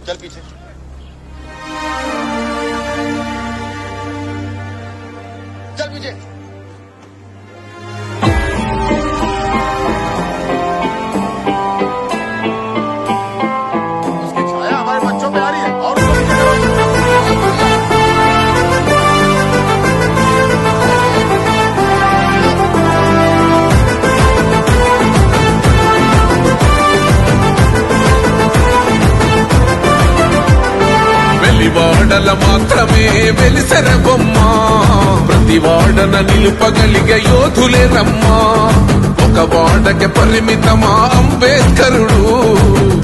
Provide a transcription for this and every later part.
चल पीछे। चल पीछे। उसकी छाया हमारे बच्चों पे आ रही है और उसको पीछे करो। వాడల మాత్రమే వెలిసెర బొమ్మ ప్రతి వాడన నిలుపగలిగే యోధులే రమ్మా ఒక వాడకి పరిమితమా అంబేద్కరుడు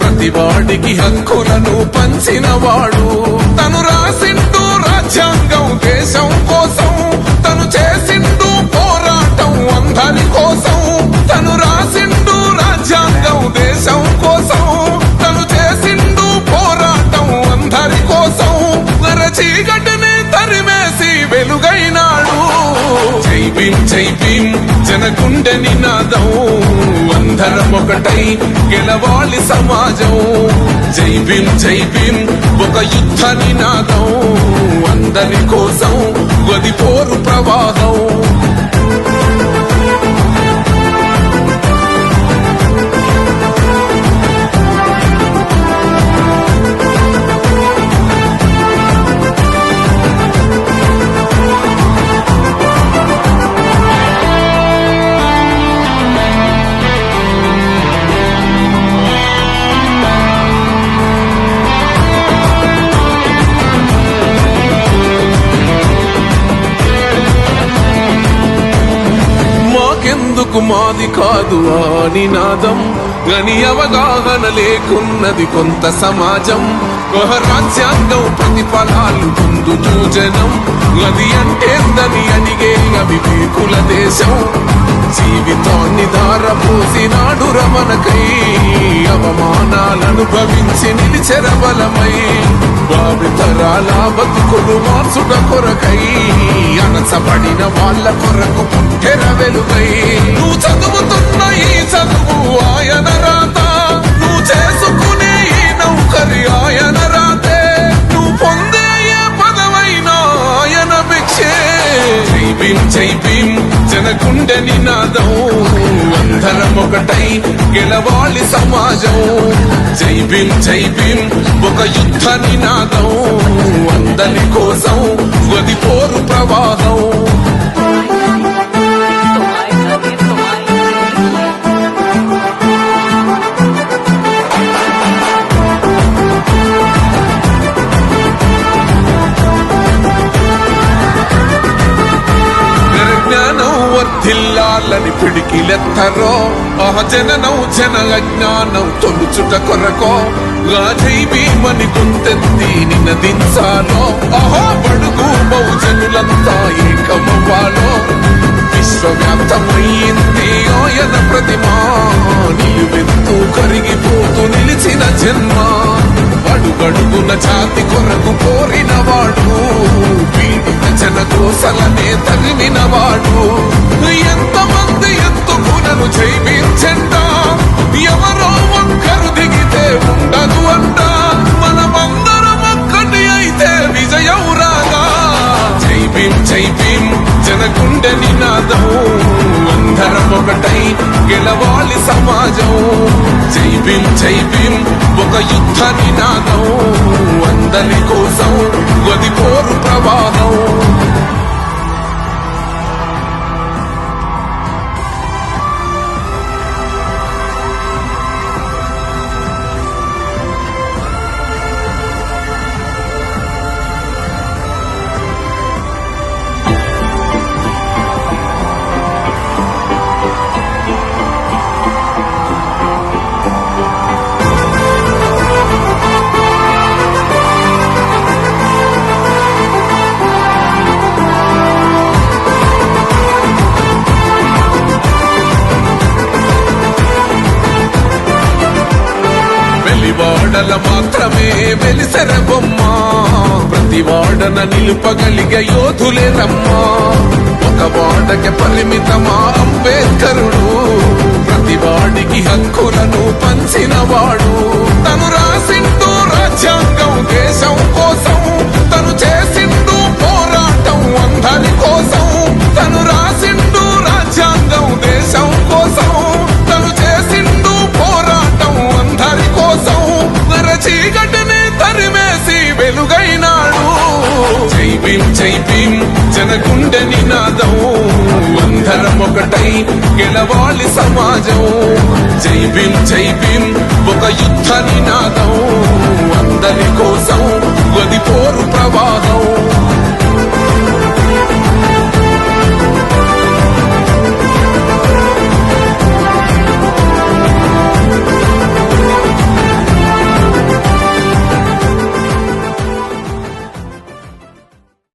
ప్రతి వాడికి హక్కులను పంచిన వాడు తను రాసిండు రాజ్యాంగం దేశం కోసం తను చేసిండు పోరాటం అందరి కోసం తను రాసిండు రాజ్యాంగం దేశం కోసం తను చేసిండు పోరాటం అందరి కోసం చీకటిని తరిమేసి వెలుగైనాడు జై భీమ్ జై భీమ్ జనగుండె నినాదం అందరం ఒకటై గెలవాలి సమాజం జై భీమ్ జై భీమ్ ఒక యుద్ధ నినాదం అందరి కోసం గది పోరు ప్రవాహం మాది కాదు ఆ నినాదం గని అవగాహన లేకున్నది కొంత సమాజం రాజ్యాంగం ప్రతిఫలాలు పొందుతూ జనం అది అంటేందని అడిగే అవివేకుల దేశం జీవితాన్ని ధారపోసినాడు రమణకై అవమానాలను భవించి నిలిచెర బలమై భావితరాల బతుకులు మార్చుట కొరకై అనసబడిన వాళ్ళ కొరకు పుట్టెర వెలుగై నువ్వు చదువుతున్న ఈ చదువు ఆయన రాత నువ్వు చేసుకునే ఈ నౌకరి ఆయన రాతే నువ్వు పొందే ఏ పదవైనా ఆయన భిక్షే జై భీమ్ జై భీమ్ జనగుండె నినాదం అందరం ఒకటై గెలవాలి సమాజం జై భీమ్ జై భీమ్ ఒక యుద్ధ నినాదం అందరి కోసం గది పోరు ప్రవాహం వర్ధిల్లాలని పిడికిలెత్తరో జననం జన అజ్ఞానం తొలుచుట కొరకో జై భీమని గుంతెత్తి నినదించాలో బడుగు బహుజనులంతా ఏకమవ్వాలో విశ్వవ్యాప్తమైంది ఆయన ప్రతిమా నిలువెత్తు కరిగిపోతూ నిలిచిన జన్మ అడుగడుగున జాతి కొరకు కోరిన వాడు పీడిత జన కోసలనే తరిమినవాడు ఎంతమంది ఎత్తుకునను జై భీమ్ జెండా ఎవరో ఒక్కరు దిగితే ఉండదు అంట మనమందరం ఒక్కటి అయితే విజయం రాగా జై భీమ్ జనగుండె నినాదం అందరం ఒకటై గెలవాలి సమాజం జై భీమ్ ఒక యుద్ధ నినాదం అందరి కోసం గది పోరు ప్రవాహం వాడల మాత్రమే వెలిసెర బొమ్మ ప్రతి వాడన నిలుపగలిగే యోధులే రమ్మా ఒక వాడకి పరిమితమా అంబేద్కరుడు ప్రతి వాడికి హక్కులను పంచిన వాడు తను రాసిండు రాజ్యాంగ జై భీమ్ జనగుండె నినాదం అందరం ఒకటై గెలవాలి సమాజం జై భీమ్ ఒక యుద్ధ నినాదం అందరి కోసం గది పోరు ప్రవాహం